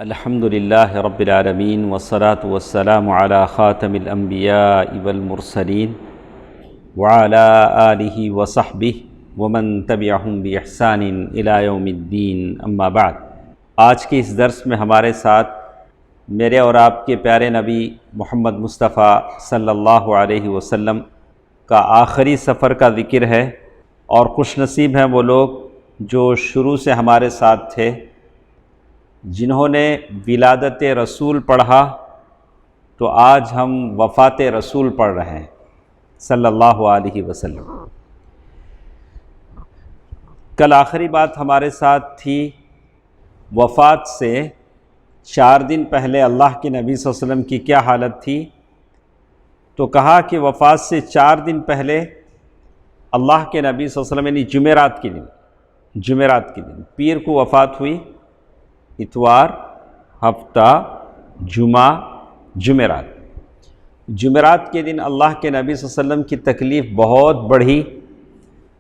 الحمد للہ رب العالمین والصلاة والسلام علی خاتم الانبیاء والمرسلین وعلی آلہ وصحبہ ومن تبعہم بإحسان الی یوم الدین، اما بعد۔ آج کے اس درس میں ہمارے ساتھ میرے اور آپ کے پیارے نبی محمد مصطفیٰ صلی اللہ علیہ وسلم کا آخری سفر کا ذکر ہے، اور خوش نصیب ہیں وہ لوگ جو شروع سے ہمارے ساتھ تھے، جنہوں نے ولادت رسول پڑھا تو آج ہم وفات رسول پڑھ رہے ہیں صلی اللہ علیہ وسلم۔ کل آخری بات ہمارے ساتھ تھی وفات سے 4 دن پہلے اللہ کے نبی صلی اللہ علیہ وسلم کی کیا حالت تھی، تو کہا کہ وفات سے 4 دن پہلے اللہ کے نبی صلی اللہ علیہ وسلم یعنی جمعرات کے دن پیر کو وفات ہوئی، اتوار، ہفتہ، جمعہ، جمعرات کے دن اللہ کے نبی صلی اللہ علیہ وسلم کی تکلیف بہت بڑھی،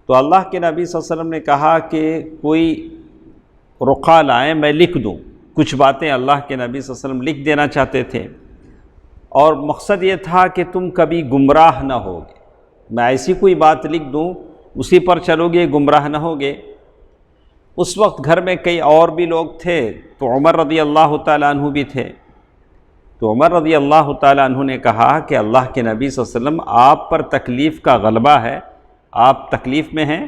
تو اللہ کے نبی صلی اللہ علیہ وسلم نے کہا کہ کوئی رقعہ لائیں، میں لکھ دوں۔ کچھ باتیں اللہ کے نبی صلی اللہ علیہ وسلم لکھ دینا چاہتے تھے، اور مقصد یہ تھا کہ تم کبھی گمراہ نہ ہوگے، میں ایسی کوئی بات لکھ دوں اسی پر چلو گے، گمراہ نہ ہوگے۔ اس وقت گھر میں کئی اور بھی لوگ تھے، تو عمر رضی اللہ تعالیٰ عنہ بھی تھے، تو عمر رضی اللہ تعالیٰ عنہ نے کہا کہ اللہ کے نبی صلی اللہ علیہ وسلم آپ پر تکلیف کا غلبہ ہے، آپ تکلیف میں ہیں۔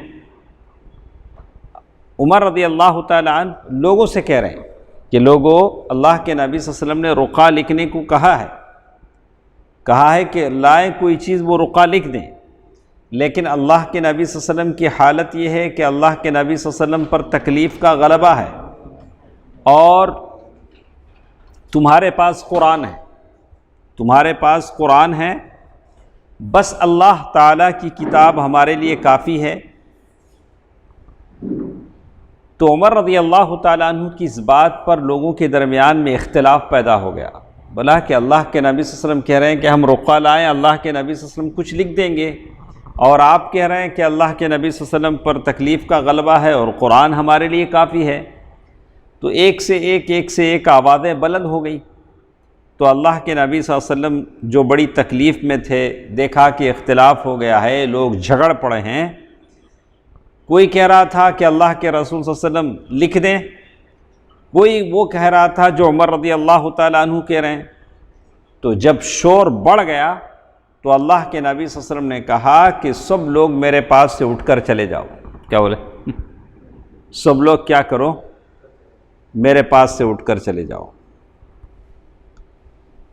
عمر رضی اللہ تعالیٰ عنہ لوگوں سے کہہ رہے ہیں کہ لوگوں، اللہ کے نبی صلی اللہ علیہ وسلم نے رقعہ لکھنے کو کہا ہے کہ لائیں کوئی چیز، وہ رقعہ لکھ دیں، لیکن اللہ کے نبی صلی اللہ علیہ وسلم کی حالت یہ ہے کہ اللہ کے نبی صلی اللہ علیہ وسلم پر تکلیف کا غلبہ ہے، اور تمہارے پاس قرآن ہے، بس اللہ تعالیٰ کی کتاب ہمارے لیے کافی ہے۔ تو عمر رضی اللہ تعالیٰ عنہ کی اس بات پر لوگوں کے درمیان میں اختلاف پیدا ہو گیا، بلا کہ اللہ کے نبی صلی اللہ علیہ وسلم کہہ رہے ہیں کہ ہم رقعہ لائیں، اللہ کے نبی صلی اللہ علیہ وسلم کچھ لکھ دیں گے، اور آپ کہہ رہے ہیں کہ اللہ کے نبی صلی اللہ علیہ وسلم پر تکلیف کا غلبہ ہے اور قرآن ہمارے لیے کافی ہے۔ تو ایک سے ایک آوازیں بلند ہو گئی، تو اللہ کے نبی صلی اللہ علیہ وسلم جو بڑی تکلیف میں تھے، دیکھا کہ اختلاف ہو گیا ہے، لوگ جھگڑ پڑے ہیں، کوئی کہہ رہا تھا کہ اللہ کے رسول صلی اللہ علیہ وسلم لکھ دیں، کوئی وہ کہہ رہا تھا جو عمر رضی اللہ تعالیٰ عنہ کہہ رہے ہیں۔ تو جب شور بڑھ گیا تو اللہ کے نبی صلی اللہ علیہ وسلم نے کہا کہ سب لوگ میرے پاس سے اٹھ کر چلے جاؤ۔ کیا بولے؟ سب لوگ کیا کرو؟ میرے پاس سے اٹھ کر چلے جاؤ۔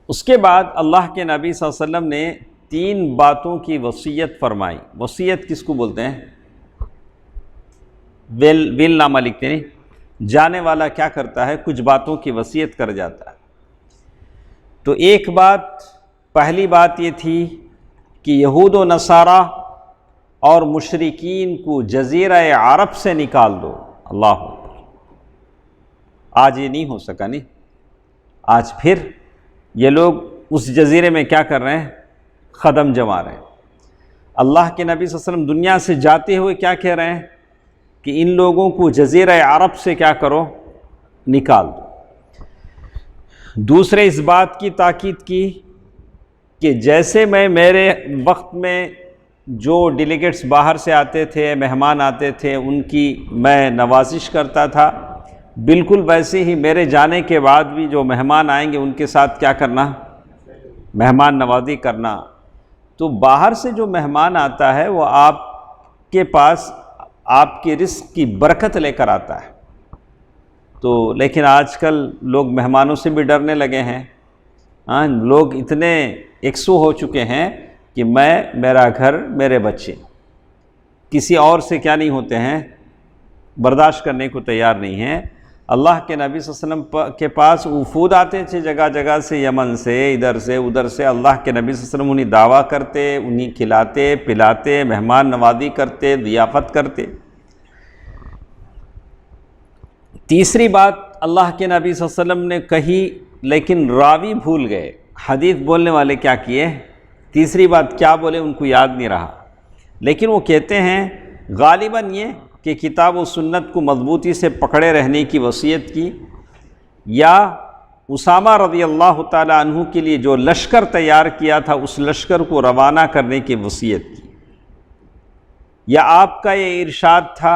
اس کے بعد اللہ کے نبی صلی اللہ علیہ وسلم نے 3 باتوں کی وصیت فرمائی۔ وصیت کس کو بولتے ہیں؟ ویل نامہ لکھتے نہیں، جانے والا کیا کرتا ہے؟ کچھ باتوں کی وصیت کر جاتا ہے۔ تو پہلی بات یہ تھی کہ یہود و نصارہ اور مشرکین کو جزیرہ عرب سے نکال دو۔ اللہ اکبر! آج یہ نہیں ہو سکا، نہیں، آج پھر یہ لوگ اس جزیرے میں کیا کر رہے ہیں؟ قدم جما رہے ہیں۔ اللہ کے نبی صلی اللہ علیہ وسلم دنیا سے جاتے ہوئے کیا کہہ رہے ہیں کہ ان لوگوں کو جزیرہ عرب سے کیا کرو؟ نکال دو۔ دوسرے اس بات کی تاکید کی کہ جیسے میرے وقت میں جو ڈیلیگیٹس باہر سے آتے تھے، مہمان آتے تھے، ان کی میں نوازش کرتا تھا، بالکل ویسے ہی میرے جانے کے بعد بھی جو مہمان آئیں گے ان کے ساتھ کیا کرنا؟ مہمان نوازی کرنا۔ تو باہر سے جو مہمان آتا ہے وہ آپ کے پاس آپ کے رزق کی برکت لے کر آتا ہے، تو لیکن آج کل لوگ مہمانوں سے بھی ڈرنے لگے ہیں۔ لوگ اتنے یکسو ہو چکے ہیں کہ میرا گھر، میرے بچے، کسی اور سے کیا نہیں ہوتے ہیں؟ برداشت کرنے کو تیار نہیں ہیں۔ اللہ کے نبی صلی اللہ علیہ وسلم کے پاس وفود آتے تھے جگہ جگہ سے، یمن سے، ادھر سے ادھر سے، اللہ کے نبی صلی اللہ علیہ وسلم انہیں دعویٰ کرتے، انہیں کھلاتے پلاتے، مہمان نوازی کرتے، ضیافت کرتے۔ تیسری بات اللہ کے نبی صلی اللہ علیہ وسلم نے کہی، لیکن راوی بھول گئے، حدیث بولنے والے کیا کیے؟ تیسری بات کیا بولے ان کو یاد نہیں رہا، لیکن وہ کہتے ہیں غالباً یہ کہ کتاب و سنت کو مضبوطی سے پکڑے رہنے کی وصیت کی، یا اسامہ رضی اللہ تعالیٰ عنہ کے لیے جو لشکر تیار کیا تھا اس لشکر کو روانہ کرنے کی وصیت کی۔ یا آپ کا یہ ارشاد تھا،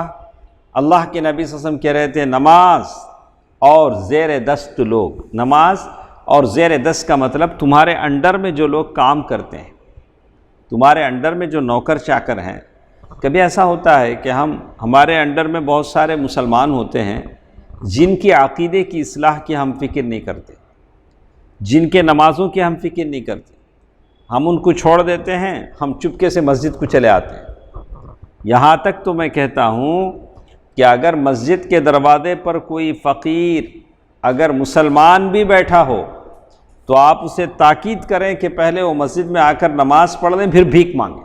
اللہ کے نبی صلی اللہ علیہ وسلم کہہ رہے تھے نماز اور زیر دست لوگ، نماز اور زیر دست کا مطلب تمہارے انڈر میں جو لوگ کام کرتے ہیں، تمہارے انڈر میں جو نوکر چاکر ہیں۔ کبھی ایسا ہوتا ہے کہ ہمارے انڈر میں بہت سارے مسلمان ہوتے ہیں جن کی عقیدے کی اصلاح کی ہم فکر نہیں کرتے، جن کے نمازوں کی ہم فکر نہیں کرتے، ہم ان کو چھوڑ دیتے ہیں، ہم چپکے سے مسجد کو چلے آتے ہیں۔ یہاں تک تو میں کہتا ہوں کہ اگر مسجد کے دروازے پر کوئی فقیر اگر مسلمان بھی بیٹھا ہو تو آپ اسے تاکید کریں کہ پہلے وہ مسجد میں آ کر نماز پڑھ لیں، پھر بھیک مانگیں،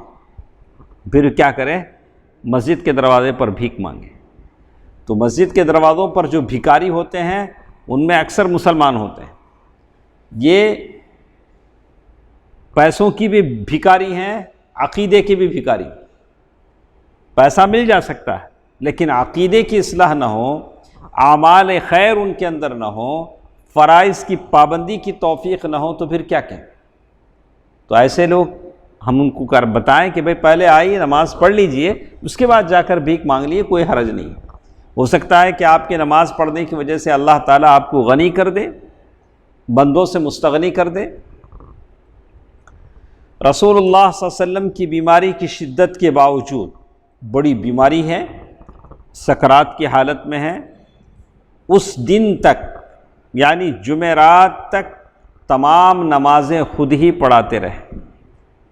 پھر کیا کریں؟ مسجد کے دروازے پر بھیک مانگیں۔ تو مسجد کے دروازوں پر جو بھکاری ہوتے ہیں ان میں اکثر مسلمان ہوتے ہیں، یہ پیسوں کی بھی بھکاری ہیں، عقیدے کی بھی بھکاری۔ پیسہ مل جا سکتا ہے لیکن عقیدے کی اصلاح نہ ہو، اعمال خیر ان کے اندر نہ ہو، فرائض کی پابندی کی توفیق نہ ہو تو پھر کیا کہیں؟ تو ایسے لوگ ہم ان کو بتائیں کہ بھئی پہلے آئیے نماز پڑھ لیجئے، اس کے بعد جا کر بھیک مانگ لیے، کوئی حرج نہیں۔ ہو سکتا ہے کہ آپ کے نماز پڑھنے کی وجہ سے اللہ تعالیٰ آپ کو غنی کر دے، بندوں سے مستغنی کر دے۔ رسول اللہ صلی اللہ علیہ وسلم کی بیماری کی شدت کے باوجود، بڑی بیماری ہے، سکرات کی حالت میں ہے، اس دن تک یعنی جمعرات تک تمام نمازیں خود ہی پڑھاتے رہے۔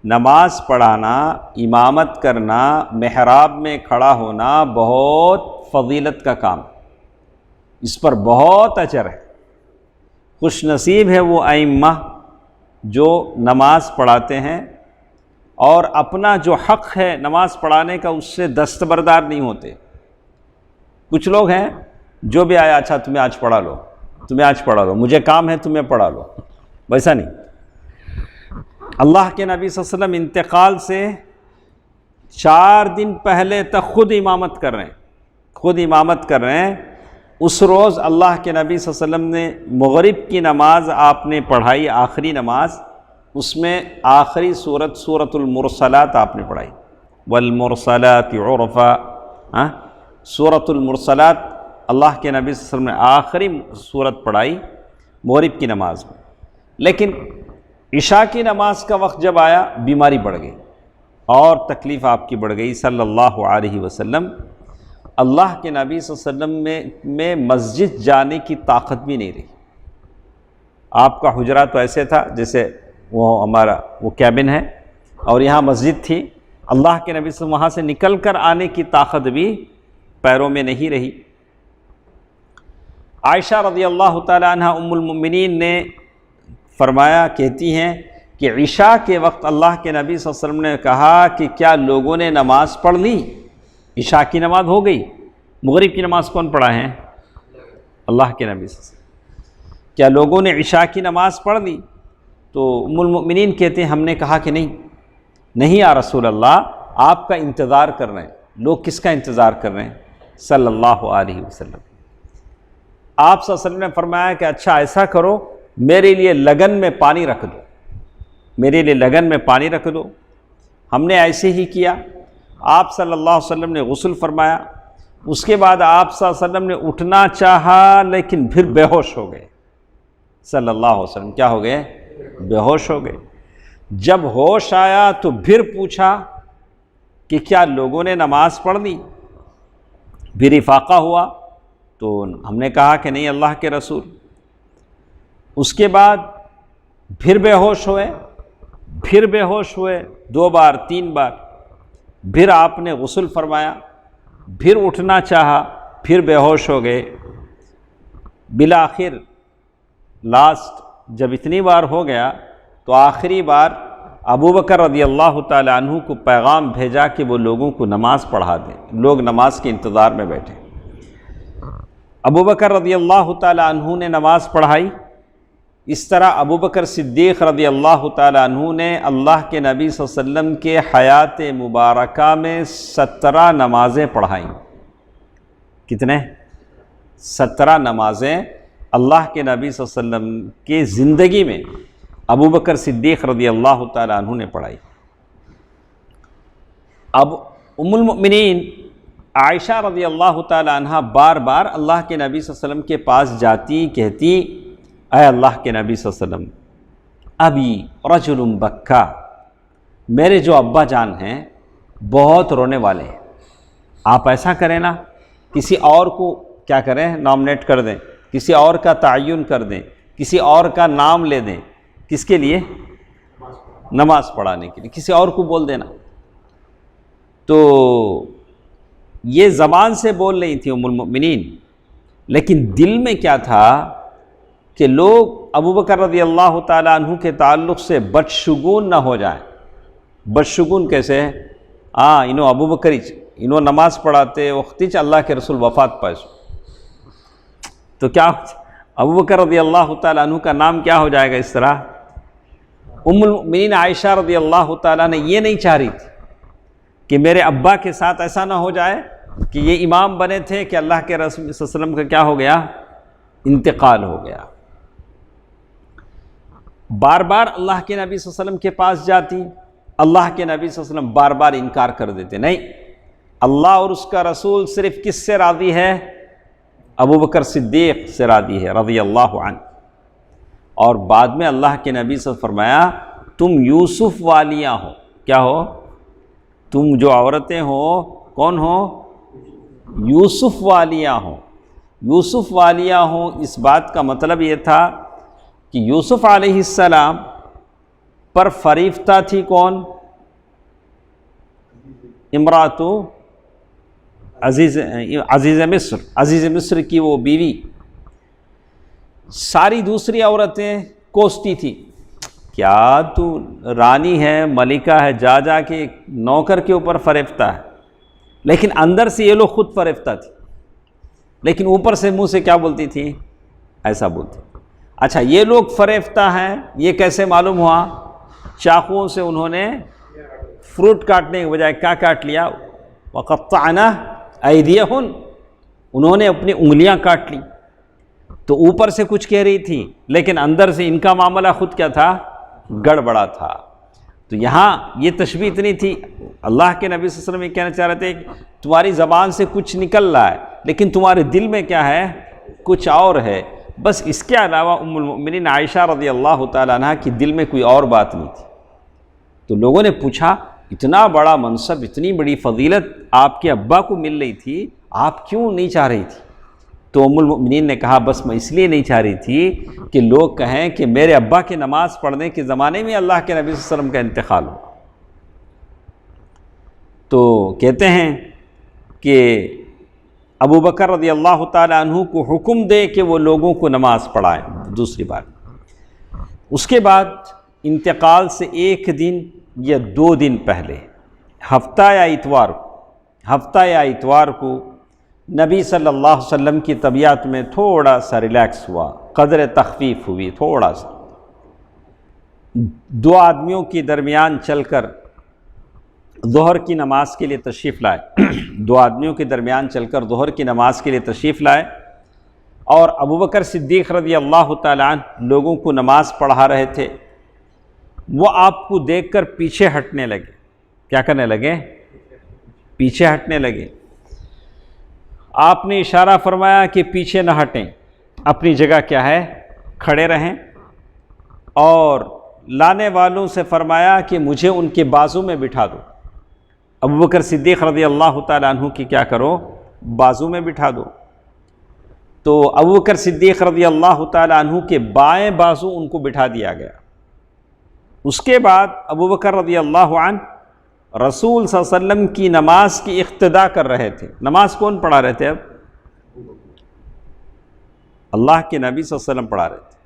نماز پڑھانا، امامت کرنا، محراب میں کھڑا ہونا بہت فضیلت کا کام ہے، اس پر بہت اجر ہے۔ خوش نصیب ہے وہ ائمہ جو نماز پڑھاتے ہیں اور اپنا جو حق ہے نماز پڑھانے کا اس سے دستبردار نہیں ہوتے۔ کچھ لوگ ہیں جو بھی آیا، اچھا تمہیں آج پڑھا لو، تمہیں آج پڑھا لو، مجھے کام ہے تمہیں پڑھا لو، ویسا نہیں۔ اللہ کے نبی صلی اللہ علیہ وسلم انتقال سے 4 دن پہلے تک خود امامت کر رہے ہیں، خود امامت کر رہے ہیں۔ اس روز اللہ کے نبی صلی اللہ علیہ وسلم نے مغرب کی نماز آپ نے پڑھائی، آخری نماز، اس میں آخری سورۃ المرسلات آپ نے پڑھائی، والمرسلات عرفا۔ سورۃ المرسلات اللہ کے نبی صلی اللہ علیہ وسلم نے آخری سورت پڑھائی مغرب کی نماز میں۔ لیکن عشاء کی نماز کا وقت جب آیا، بیماری بڑھ گئی اور تکلیف آپ کی بڑھ گئی صلی اللہ علیہ وسلم۔ اللہ کے نبی صلی اللہ علیہ وسلم میں مسجد جانے کی طاقت بھی نہیں رہی۔ آپ کا حجرہ تو ایسے تھا جیسے وہ ہمارا وہ کیبن ہے اور یہاں مسجد تھی، اللہ کے نبی صلی اللہ علیہ وسلم وہاں سے نکل کر آنے کی طاقت بھی پیروں میں نہیں رہی۔ عائشہ رضی اللہ تعالی عنہ ام المؤمنین نے فرمایا، کہتی ہیں کہ عشاء کے وقت اللہ کے نبی صلی اللہ علیہ وسلم نے کہا کہ کیا لوگوں نے نماز پڑھ لی؟ عشاء کی نماز ہو گئی، مغرب کی نماز کون پڑھا ہے؟ اللہ کے نبی صلی اللہ علیہ وسلم۔ کیا لوگوں نے عشاء کی نماز پڑھ لی؟ تو ام المؤمنین کہتے ہیں ہم نے کہا کہ نہیں یا رسول اللہ، آپ کا انتظار کر رہے ہیں۔ لوگ کس کا انتظار کر رہے ہیں؟ صلی اللہ علیہ وسلم۔ آپ صلی اللہ علیہ وسلم نے فرمایا کہ اچھا ایسا کرو، میرے لیے لگن میں پانی رکھ دو، میرے لیے لگن میں پانی رکھ دو۔ ہم نے ایسے ہی کیا، آپ صلی اللہ علیہ وسلم نے غسل فرمایا۔ اس کے بعد آپ صلی اللہ علیہ وسلم نے اٹھنا چاہا لیکن پھر بے ہوش ہو گئے، صلی اللہ علیہ وسلم کیا ہو گئے؟ بے ہوش ہو گئے۔ جب ہوش آیا تو پھر پوچھا کہ کیا لوگوں نے نماز پڑھ لی؟ پھر افاقہ ہوا تو ہم نے کہا کہ نہیں اللہ کے رسول۔ اس کے بعد پھر بے ہوش ہوئے، پھر بے ہوش ہوئے 2 بار 3 بار، پھر آپ نے غسل فرمایا، پھر اٹھنا چاہا، پھر بے ہوش ہو گئے۔ بالآخر لاسٹ جب اتنی بار ہو گیا تو آخری بار ابو بکر رضی اللہ تعالی عنہ کو پیغام بھیجا کہ وہ لوگوں کو نماز پڑھا دیں۔ لوگ نماز کے انتظار میں بیٹھے۔ ابو بکر رضی اللہ تعالی عنہ نے نماز پڑھائی۔ اس طرح ابو بکر صدیق رضی اللہ تعالی عنہ نے اللہ کے نبی صلی اللہ علیہ وسلم کے حیات مبارکہ میں 17 نمازیں پڑھائیں۔ کتنے؟ 17 نمازیں اللہ کے نبی صلی اللہ علیہ وسلم کے زندگی میں ابو بکر صدیق رضی اللہ تعالیٰ عنہ نے پڑھائی۔ اب ام المؤمنین عائشہ رضی اللہ تعالیٰ عنہ بار بار اللہ کے نبی صلی اللہ علیہ وسلم کے پاس جاتی، کہتی اے اللہ کے نبی صلی اللہ علیہ وسلم ابی رجل بکا، میرے جو ابا جان ہیں بہت رونے والے ہیں، آپ ایسا کریں نا کسی اور کو کیا کریں نامنیٹ کر دیں، کسی اور کا تعین کر دیں، کسی اور کا نام لے دیں، کس کے لیے؟ نماز پڑھانے کے لیے، کسی اور کو بول دینا۔ تو یہ زبان سے بول رہی تھی ام المؤمنین، لیکن دل میں کیا تھا کہ لوگ ابو بکر رضی اللہ تعالیٰ عنہ کے تعلق سے بدشگون نہ ہو جائیں۔ بدشگون کیسے ہے؟ انہوں ابو بکر انہوں نماز پڑھاتے وقت اللہ کے رسول وفات پائے، تو کیا ابو بکر رضی اللہ تعالیٰ عنہ کا نام کیا ہو جائے گا اس طرح؟ ام المؤمنین عائشہ رضی اللہ تعالیٰ نے یہ نہیں چاہ رہی تھی کہ میرے ابا کے ساتھ ایسا نہ ہو جائے کہ یہ امام بنے تھے کہ اللہ کے رسول صلی اللہ علیہ وسلم کا کیا ہو گیا؟ انتقال ہو گیا۔ بار بار اللہ کے نبی صلی اللہ علیہ وسلم کے پاس جاتی، اللہ کے نبی صلی اللہ علیہ وسلم بار بار انکار کر دیتے، نہیں، اللہ اور اس کا رسول صرف کس سے راضی ہے؟ ابو بکر صدیق سے راضی ہے رضی اللہ عنہ۔ اور بعد میں اللہ کے نبی سے فرمایا تم یوسف والیاں ہو، کیا ہو؟ تم جو عورتیں ہو کون ہو؟ یوسف والیاں ہو۔ یوسف والیاں ہو، اس بات کا مطلب یہ تھا کہ یوسف علیہ السلام پر فریفتہ تھی کون؟ امراتو عزیز مصر کی وہ بیوی، ساری دوسری عورتیں کوستی تھی، کیا تو رانی ہے، ملکہ ہے، جا کے نوکر کے اوپر فریفتہ ہے، لیکن اندر سے یہ لوگ خود فریفتہ تھی، لیکن اوپر سے منہ سے کیا بولتی تھی؟ ایسا بولتی۔ اچھا یہ لوگ فریفتہ ہیں یہ کیسے معلوم ہوا؟ چاقوؤں سے انہوں نے فروٹ کاٹنے کے بجائے کیا کاٹ لیا؟ وَقَطَّعْنَا أَيْدِيَهُنَّ، انہوں نے اپنی انگلیاں کاٹ لی۔ تو اوپر سے کچھ کہہ رہی تھی لیکن اندر سے ان کا معاملہ خود کیا تھا؟ گڑبڑا تھا۔ تو یہاں یہ تشبیہ اتنی تھی، اللہ کے نبی صلی اللہ علیہ وسلم یہ کہنا چاہ رہے تھے کہ تمہاری زبان سے کچھ نکل رہا ہے لیکن تمہارے دل میں کیا ہے؟ کچھ اور ہے۔ بس اس کے علاوہ ام المؤمنین عائشہ رضی اللہ تعالیٰ عنہ کی دل میں کوئی اور بات نہیں تھی۔ تو لوگوں نے پوچھا اتنا بڑا منصب، اتنی بڑی فضیلت آپ کے ابا کو مل رہی تھی، آپ کیوں نہیں چاہ رہی تھی؟ تو ام المؤمنین نے کہا بس میں اس لیے نہیں چاہ رہی تھی کہ لوگ کہیں کہ میرے ابا کے نماز پڑھنے کے زمانے میں اللہ کے نبی صلی اللہ علیہ وسلم کا انتقال ہوا۔ تو کہتے ہیں کہ ابو بکر رضی اللہ تعالیٰ عنہ کو حکم دے کہ وہ لوگوں کو نماز پڑھائیں۔ دوسری بات، اس کے بعد انتقال سے ایک دن یا 2 دن پہلے ہفتہ یا اتوار کو نبی صلی اللہ علیہ وسلم کی طبیعت میں تھوڑا سا ریلیکس ہوا، قدر تخفیف ہوئی تھوڑا سا۔ 2 آدمیوں کے درمیان چل کر ظہر کی نماز کے لیے تشریف لائے، 2 آدمیوں کے درمیان چل کر ظہر کی نماز کے لیے تشریف لائے، اور ابو بکر صدیق رضی اللہ تعالیٰ عنہ لوگوں کو نماز پڑھا رہے تھے۔ وہ آپ کو دیکھ کر پیچھے ہٹنے لگے۔ کیا کرنے لگے؟ پیچھے ہٹنے لگے۔ آپ نے اشارہ فرمایا کہ پیچھے نہ ہٹیں، اپنی جگہ کیا ہے؟ کھڑے رہیں، اور لانے والوں سے فرمایا کہ مجھے ان کے بازو میں بٹھا دو۔ ابو بکر صدیق رضی اللہ تعالیٰ عنہ کی کیا کرو؟ بازو میں بٹھا دو۔ تو ابو بکر صدیق رضی اللہ تعالیٰ عنہ کے بائیں بازو ان کو بٹھا دیا گیا۔ اس کے بعد ابو بکر رضی اللہ عنہ رسول صلی اللہ علیہ وسلم کی نماز کی اقتدا کر رہے تھے۔ نماز کون پڑھا رہے تھے؟ اب اللہ کے نبی صلی اللہ علیہ وسلم پڑھا رہے تھے،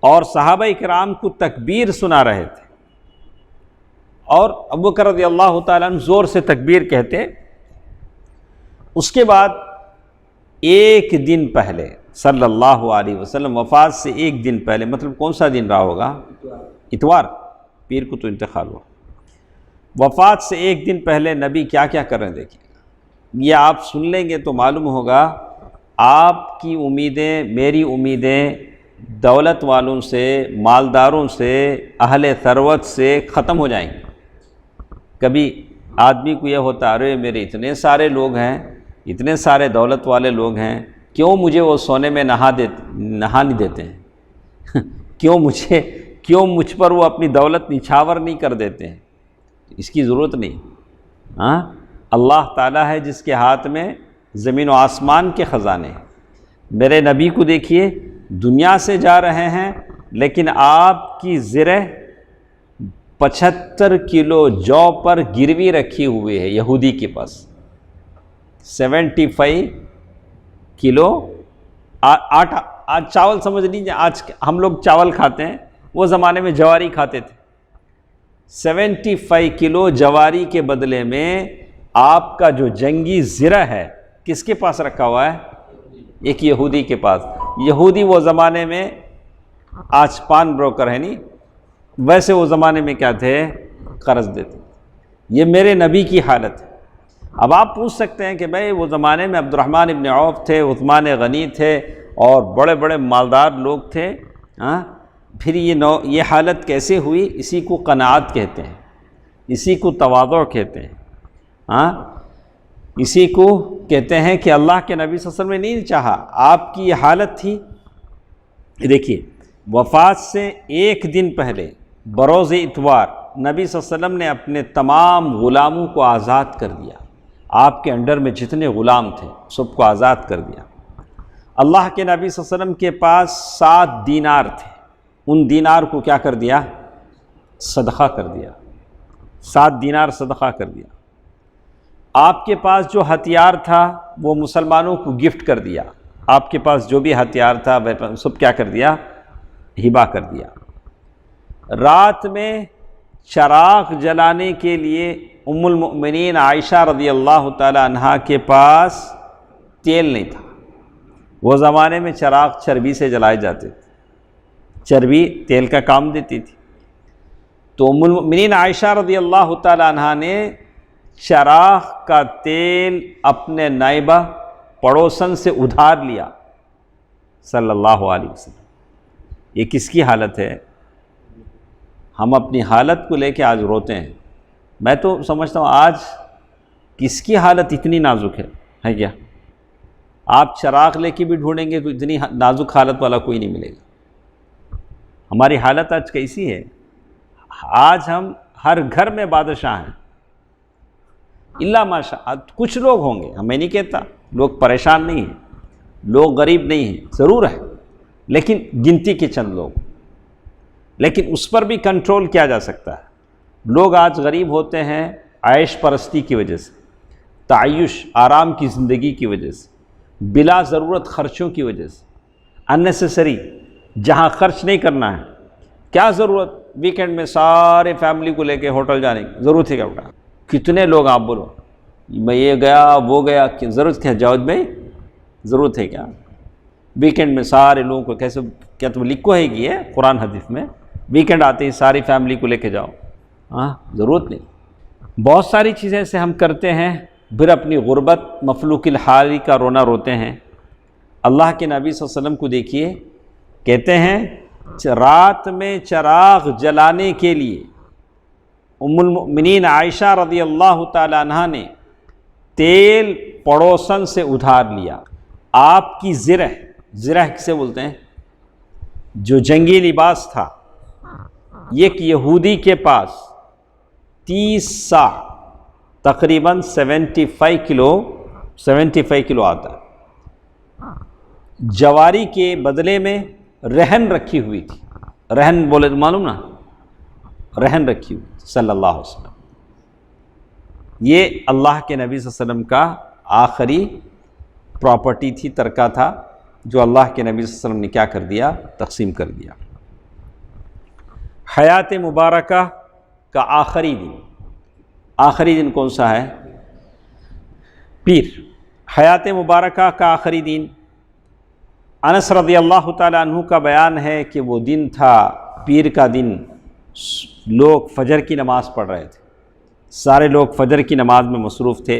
اور صحابہ کرام کو تکبیر سنا رہے تھے، اور ابو بکر رضی اللہ تعالیٰ عنہ زور سے تکبیر کہتے۔ اس کے بعد ایک دن پہلے صلی اللہ علیہ وسلم وفات سے ایک دن پہلے، مطلب کون سا دن رہا ہوگا؟ اتوار، پیر کو تو انتقال ہوا۔ وفات سے ایک دن پہلے نبی کیا کیا کر رہے ہیں دیکھیں، یہ آپ سن لیں گے تو معلوم ہوگا آپ کی امیدیں، میری امیدیں دولت والوں سے، مالداروں سے، اہل ثروت سے ختم ہو جائیں گی۔ کبھی آدمی کو یہ ہوتا، ارے میرے اتنے سارے لوگ ہیں، اتنے سارے دولت والے لوگ ہیں، کیوں مجھے وہ سونے میں نہا نہیں دیتے ہیں کیوں مجھ پر وہ اپنی دولت نچھاور نہیں کر دیتے ہیں؟ اس کی ضرورت نہیں۔ ہاں، اللہ تعالیٰ ہے جس کے ہاتھ میں زمین و آسمان کے خزانے ہیں۔ میرے نبی کو دیکھیے، دنیا سے جا رہے ہیں لیکن آپ کی زرہ 75 کلو جو پر گروی رکھی ہوئی ہے یہودی کے پاس۔ 75 کلو آٹا، آج چاول سمجھ لیجیے، آج ہم لوگ چاول کھاتے ہیں، وہ زمانے میں جواری کھاتے تھے۔ 75 کلو جواری کے بدلے میں آپ کا جو جنگی زرہ ہے کس کے پاس رکھا ہوا ہے؟ ایک یہودی کے پاس۔ یہودی وہ زمانے میں، آج پان بروکر ہے نہیں، ویسے وہ زمانے میں کیا تھے؟ قرض دیتے۔ یہ میرے نبی کی حالت ہے۔ اب آپ پوچھ سکتے ہیں کہ بھئی وہ زمانے میں عبد الرحمن ابن عوف تھے، عثمان غنی تھے اور بڑے بڑے مالدار لوگ تھے، پھر یہ حالت کیسے ہوئی؟ اسی کو قناعت کہتے ہیں، اسی کو تواضع کہتے ہیں، اسی کو کہتے ہیں کہ اللہ کے نبی صلی اللہ علیہ وسلم نے نہیں چاہا، آپ کی یہ حالت تھی۔ دیکھیے، وفات سے ایک دن پہلے بروز اتوار نبی صلی اللہ علیہ وسلم نے اپنے تمام غلاموں کو آزاد کر دیا۔ آپ کے انڈر میں جتنے غلام تھے سب کو آزاد کر دیا۔ اللہ کے نبی صلی اللہ علیہ وسلم کے پاس 7 دینار تھے، ان دینار کو کیا کر دیا؟ صدقہ کر دیا۔ 7 دینار صدقہ کر دیا۔ آپ کے پاس جو ہتھیار تھا وہ مسلمانوں کو گفٹ کر دیا۔ آپ کے پاس جو بھی ہتھیار تھا وہ سب کیا کر دیا؟ ہبہ کر دیا۔ رات میں چراغ جلانے کے لیے ام المؤمنین عائشہ رضی اللہ تعالی عنہا کے پاس تیل نہیں تھا۔ وہ زمانے میں چراغ چربی سے جلائے جاتے تھے، چربی تیل کا کام دیتی تھی۔ تو ام المؤمنین عائشہ رضی اللہ تعالی عنہا نے چراغ کا تیل اپنے نائبہ پڑوسن سے ادھار لیا صلی اللہ علیہ وسلم۔ یہ کس کی حالت ہے؟ ہم اپنی حالت کو لے کے آج روتے ہیں۔ میں تو سمجھتا ہوں آج کس کی حالت اتنی نازک ہے کیا؟ آپ چراغ لے کے بھی ڈھونڈیں گے تو اتنی نازک حالت والا کوئی نہیں ملے گا۔ ہماری حالت آج کیسی ہے؟ آج ہم ہر گھر میں بادشاہ ہیں، اللہ ماشاء، کچھ لوگ ہوں گے، میں نہیں کہتا لوگ پریشان نہیں ہیں، لوگ غریب نہیں ہیں، ضرور ہے، لیکن گنتی کے چند لوگ، لیکن اس پر بھی کنٹرول کیا جا سکتا ہے۔ لوگ آج غریب ہوتے ہیں عیش پرستی کی وجہ سے، تعیش، آرام کی زندگی کی وجہ سے، بلا ضرورت خرچوں کی وجہ سے، اننیسیسری، جہاں خرچ نہیں کرنا ہے۔ کیا ضرورت ویکنڈ میں سارے فیملی کو لے کے ہوٹل جانے کی؟ ضرورت ہے کیا؟ کتنے لوگ آپ بولو، میں یہ گیا وہ گیا، ضرورت کیا جاوید بھائی؟ ضرورت ہے کیا؟ ویکنڈ میں سارے لوگوں کو کیسے، کیا تم لکھو ہے کہ قرآن حدیث میں ویکنڈ آتے ہی ساری فیملی کو لے کے جاؤ؟ ضرورت نہیں۔ بہت ساری چیزیں ایسے ہم کرتے ہیں، پھر اپنی غربت، مفلوق الحالی کا رونا روتے ہیں۔ اللہ کے نبی صلی اللہ علیہ وسلم کو دیکھیے، کہتے ہیں رات میں چراغ جلانے کے لیے ام المؤمنین عائشہ رضی اللہ تعالی عنہا نے تیل پڑوسن سے ادھار لیا۔ آپ کی زرہ کسے بولتے ہیں؟ جو جنگی لباس تھا، ایک یہودی کے پاس 30 سا، تقریباً 75 کلو آتا ہے، جواری کے بدلے میں رہن رکھی ہوئی تھی۔ رہن بولے تو معلوم نا، رہن رکھی ہوئی صلی اللہ علیہ وسلم۔ یہ اللہ کے نبی صلی اللہ علیہ وسلم کا آخری پراپرٹی تھی، ترکہ تھا، جو اللہ کے نبی صلی اللہ علیہ وسلم نے کیا کر دیا؟ تقسیم کر دیا۔ حیات مبارکہ کا آخری دن کون سا ہے؟ پیر۔ حیات مبارکہ کا آخری دن انس رضی اللہ تعالی عنہ کا بیان ہے کہ وہ دن تھا، پیر کا دن، لوگ فجر کی نماز پڑھ رہے تھے، سارے لوگ فجر کی نماز میں مصروف تھے،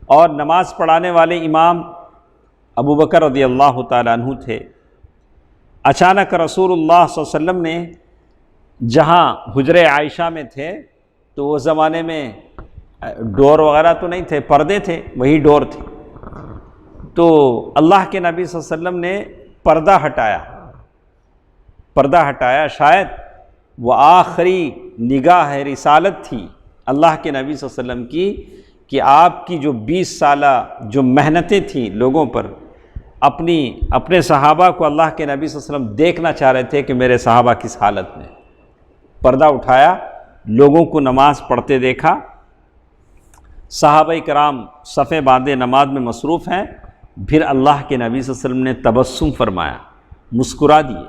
اور نماز پڑھانے والے امام ابو بکر رضی اللہ تعالیٰ عنہ تھے۔ اچانک رسول اللہ صلی اللہ علیہ وسلم نے جہاں حجرِ عائشہ میں تھے تو وہ زمانے میں ڈور وغیرہ تو نہیں تھے، پردے تھے، وہی ڈور تھے، تو اللہ کے نبی صلی اللہ علیہ وسلم نے پردہ ہٹایا، شاید وہ آخری نگاہ رسالت تھی اللہ کے نبی صلی اللہ علیہ وسلم کی، کہ آپ کی جو 20 سالہ جو محنتیں تھیں لوگوں پر، اپنے صحابہ کو اللہ کے نبی صلی اللہ علیہ وسلم دیکھنا چاہ رہے تھے کہ میرے صحابہ کس حالت میں۔ پردہ اٹھایا، لوگوں کو نماز پڑھتے دیکھا، صحابہ کرام صفیں باندھے نماز میں مصروف ہیں، پھر اللہ کے نبی صلی اللہ علیہ وسلم نے تبسم فرمایا، مسکرا دیے،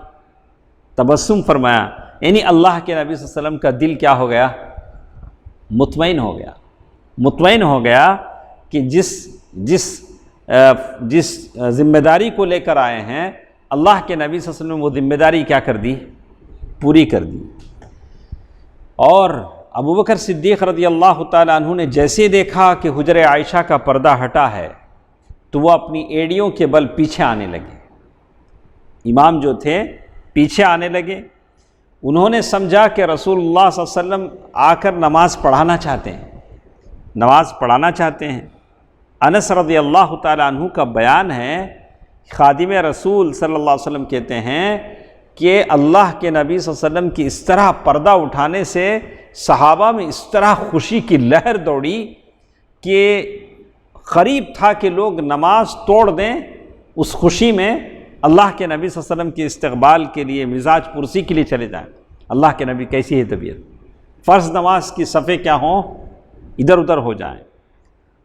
تبسم فرمایا، یعنی اللہ کے نبی صلی اللہ علیہ وسلم کا دل کیا ہو گیا؟ مطمئن ہو گیا کہ جس ذمہ داری کو لے کر آئے ہیں اللہ کے نبی صلی اللہ علیہ وسلم نے وہ ذمہ داری کیا کر دی؟ پوری کر دی۔ اور ابو بکر صدیق رضی اللہ تعالیٰ عنہ نے جیسے دیکھا کہ حجرِ عائشہ کا پردہ ہٹا ہے تو وہ اپنی ایڑیوں کے بل پیچھے آنے لگے، امام جو تھے پیچھے آنے لگے۔ انہوں نے سمجھا کہ رسول اللہ صلی اللہ علیہ وسلم آ کر نماز پڑھانا چاہتے ہیں۔ انس رضی اللہ تعالیٰ عنہ کا بیان ہے، خادم رسول صلی اللہ علیہ وسلم کہتے ہیں کہ اللہ کے نبی صلی اللہ علیہ وسلم کی اس طرح پردہ اٹھانے سے صحابہ میں اس طرح خوشی کی لہر دوڑی کہ قریب تھا کہ لوگ نماز توڑ دیں اس خوشی میں، اللہ کے نبی صلی اللہ علیہ وسلم کے استقبال کے لیے، مزاج پرسی کے لیے چلے جائیں۔ اللہ کے نبی کیسی ہے طبیعت، فرض نماز کی صفیں کیا ہوں، ادھر ادھر ہو جائیں۔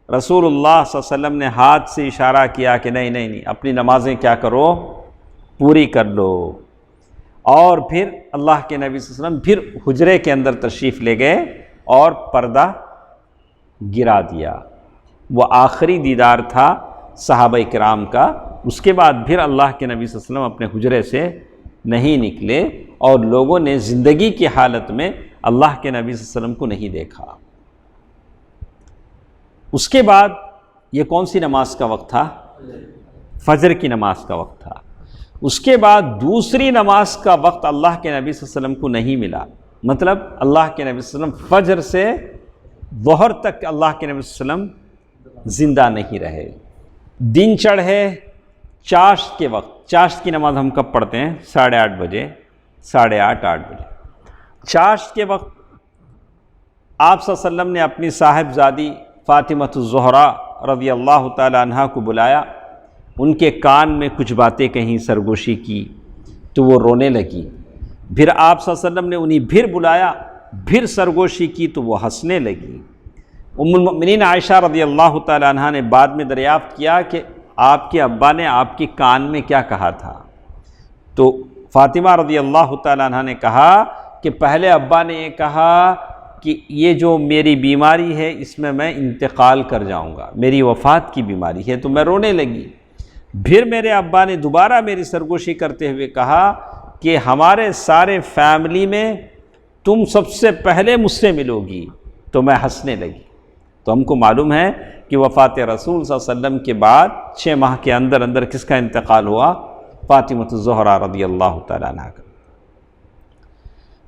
رسول اللہ صلی اللہ علیہ وسلم نے ہاتھ سے اشارہ کیا کہ نہیں اپنی نمازیں کیا کرو، پوری کر لو۔ اور پھر اللہ کے نبی صلی اللہ علیہ وسلم پھر حجرے کے اندر تشریف لے گئے اور پردہ گرا دیا۔ وہ آخری دیدار تھا صحابہ کرام کا، اس کے بعد پھر اللہ کے نبی صلی اللہ علیہ وسلم اپنے حجرے سے نہیں نکلے، اور لوگوں نے زندگی کی حالت میں اللہ کے نبی صلی اللہ علیہ وسلم کو نہیں دیکھا۔ اس کے بعد یہ کون سی نماز کا وقت تھا؟ فجر کی نماز کا وقت تھا۔ اس کے بعد دوسری نماز کا وقت اللہ کے نبی صلی اللہ علیہ وسلم کو نہیں ملا، مطلب اللہ کے نبی صلی اللہ علیہ وسلم فجر سے ظہر تک اللہ کے نبی صلی اللہ علیہ وسلم زندہ نہیں رہے۔ دن چڑھے چاشت کے وقت، چاشت کی نماز ہم کب پڑھتے ہیں؟ 8:30 بجے، 8:30 بجے۔ چاشت کے وقت آپ صلی اللہ علیہ وسلم نے اپنی صاحبزادی فاطمۃ الزہرا رضی اللہ تعالی عنہا کو بلایا، ان کے کان میں کچھ باتیں کہیں، سرگوشی کی تو وہ رونے لگی۔ پھر آپ صلی اللہ علیہ وسلم نے انہیں پھر بلایا، پھر سرگوشی کی تو وہ ہنسنے لگی۔ ام المؤمنین عائشہ رضی اللہ تعالی عنہا نے بعد میں دریافت کیا کہ آپ کے ابا نے آپ کے کان میں کیا کہا تھا؟ تو فاطمہ رضی اللہ تعالی عنہا نے کہا کہ پہلے ابا نے یہ کہا کہ یہ جو میری بیماری ہے اس میں انتقال کر جاؤں گا، میری وفات کی بیماری ہے، تو میں رونے لگی۔ پھر میرے ابا نے دوبارہ میری سرگوشی کرتے ہوئے کہا کہ ہمارے سارے فیملی میں تم سب سے پہلے مجھ سے ملو گی، تو میں ہنسنے لگی۔ تو ہم کو معلوم ہے کہ وفات رسول صلی اللہ علیہ وسلم کے بعد 6 ماہ کے اندر کس کا انتقال ہوا؟ فاطمۃ الزہرا رضی اللہ تعالی عنہا کا۔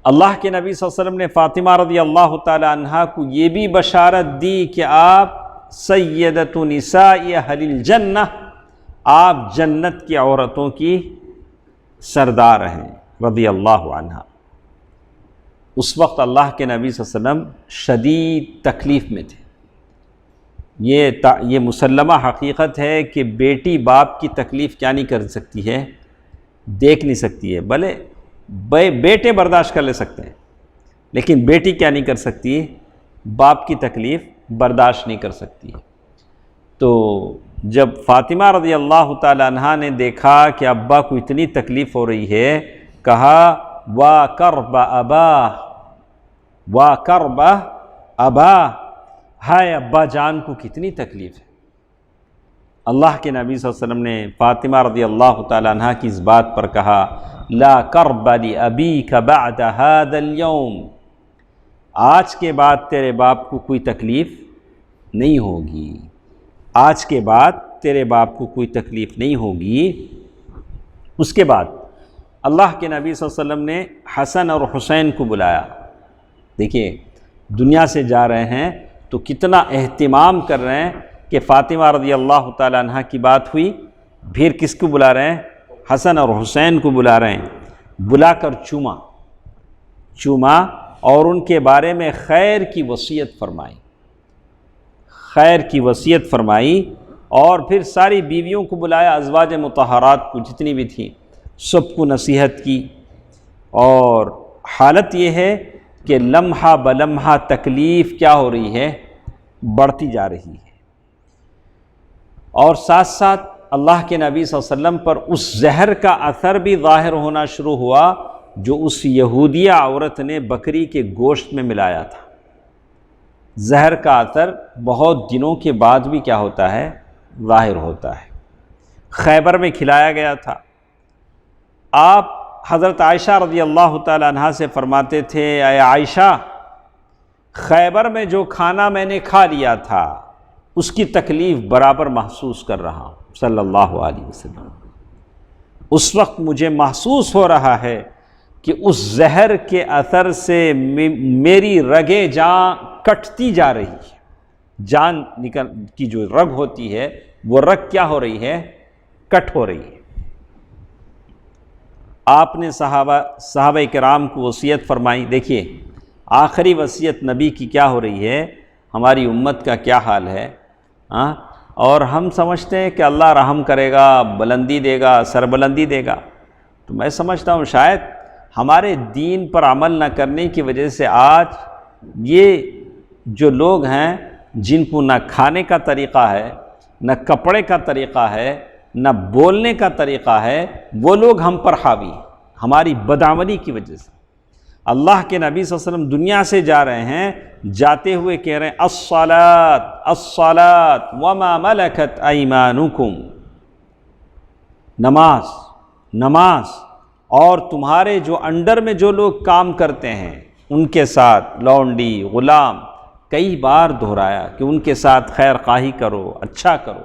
اللہ کے نبی صلی اللہ علیہ وسلم نے فاطمہ رضی اللہ تعالی عنہا کو یہ بھی بشارت دی کہ آپ سیدۃ نساء اہل الجنہ، آپ جنت کی عورتوں کی سردار ہیں رضی اللہ عنہا۔ اس وقت اللہ کے نبی صلی اللہ علیہ وسلم شدید تکلیف میں تھے۔ یہ مسلمہ حقیقت ہے کہ بیٹی باپ کی تکلیف کیا نہیں کر سکتی ہے؟ دیکھ نہیں سکتی ہے۔ بھلے بیٹے برداشت کر لے سکتے ہیں، لیکن بیٹی کیا نہیں کر سکتی؟ باپ کی تکلیف برداشت نہیں کر سکتی۔ تو جب فاطمہ رضی اللہ تعالی عنہا نے دیکھا کہ ابا کو اتنی تکلیف ہو رہی ہے، کہا وا کرب ابا، وا کرب ابا، ہائے ابا جان کو کتنی تکلیف ہے۔ اللہ کے نبی صلی اللہ علیہ وسلم نے فاطمہ رضی اللہ تعالی عنہا کی اس بات پر کہا لا کرب لابیک بعد هذا اليوم، آج کے بعد تیرے باپ کو کوئی تکلیف نہیں ہوگی، آج کے بعد تیرے باپ کو کوئی تکلیف نہیں ہوگی۔ اس کے بعد اللہ کے نبی صلی اللہ علیہ وسلم نے حسن اور حسین کو بلایا۔ دیکھیے دنیا سے جا رہے ہیں تو کتنا اہتمام کر رہے ہیں کہ فاطمہ رضی اللہ تعالیٰ عنہ کی بات ہوئی، پھر کس کو بلا رہے ہیں؟ حسن اور حسین کو بلا رہے ہیں، بلا کر چوما اور ان کے بارے میں خیر کی وصیت فرمائی، اور پھر ساری بیویوں کو بلایا، ازواج مطہرات کو جتنی بھی تھیں سب کو نصیحت کی۔ اور حالت یہ ہے کہ لمحہ بلمحہ تکلیف کیا ہو رہی ہے؟ بڑھتی جا رہی ہے، اور ساتھ ساتھ اللہ کے نبی صلی اللہ علیہ وسلم پر اس زہر کا اثر بھی ظاہر ہونا شروع ہوا جو اس یہودیہ عورت نے بکری کے گوشت میں ملایا تھا۔ زہر کا اثر بہت دنوں کے بعد بھی کیا ہوتا ہے؟ ظاہر ہوتا ہے۔ خیبر میں کھلایا گیا تھا۔ آپ حضرت عائشہ رضی اللہ تعالی عنہا سے فرماتے تھے، اے عائشہ، خیبر میں جو کھانا میں نے کھا لیا تھا اس کی تکلیف برابر محسوس کر رہا ہوں صلی اللہ علیہ وسلم۔ اس وقت مجھے محسوس ہو رہا ہے کہ اس زہر کے اثر سے میری رگیں جان کٹتی جا رہی ہے۔ جان کی جو رگ ہوتی ہے وہ رگ کیا ہو رہی ہے؟ کٹ ہو رہی ہے۔ آپ نے صحابہ کرام کو وصیت فرمائی۔ دیکھیے آخری وصیت نبی کی کیا ہو رہی ہے، ہماری امت کا کیا حال ہے۔ اور ہم سمجھتے ہیں کہ اللہ رحم کرے گا، بلندی دے گا، سربلندی دے گا۔ تو میں سمجھتا ہوں شاید ہمارے دین پر عمل نہ کرنے کی وجہ سے آج یہ جو لوگ ہیں جن کو نہ کھانے کا طریقہ ہے، نہ کپڑے کا طریقہ ہے، نہ بولنے کا طریقہ ہے، وہ لوگ ہم پر حاوی ہیں ہماری بدعملی کی وجہ سے۔ اللہ کے نبی صلی اللہ علیہ وسلم دنیا سے جا رہے ہیں، جاتے ہوئے کہہ رہے ہیں الصلاۃ الصلاۃ وما ملکت ایمانکم، نماز نماز، اور تمہارے جو انڈر میں جو لوگ کام کرتے ہیں ان کے ساتھ، لونڈی غلام، کئی بار دہرایا کہ ان کے ساتھ خیر خواہی کرو، اچھا کرو۔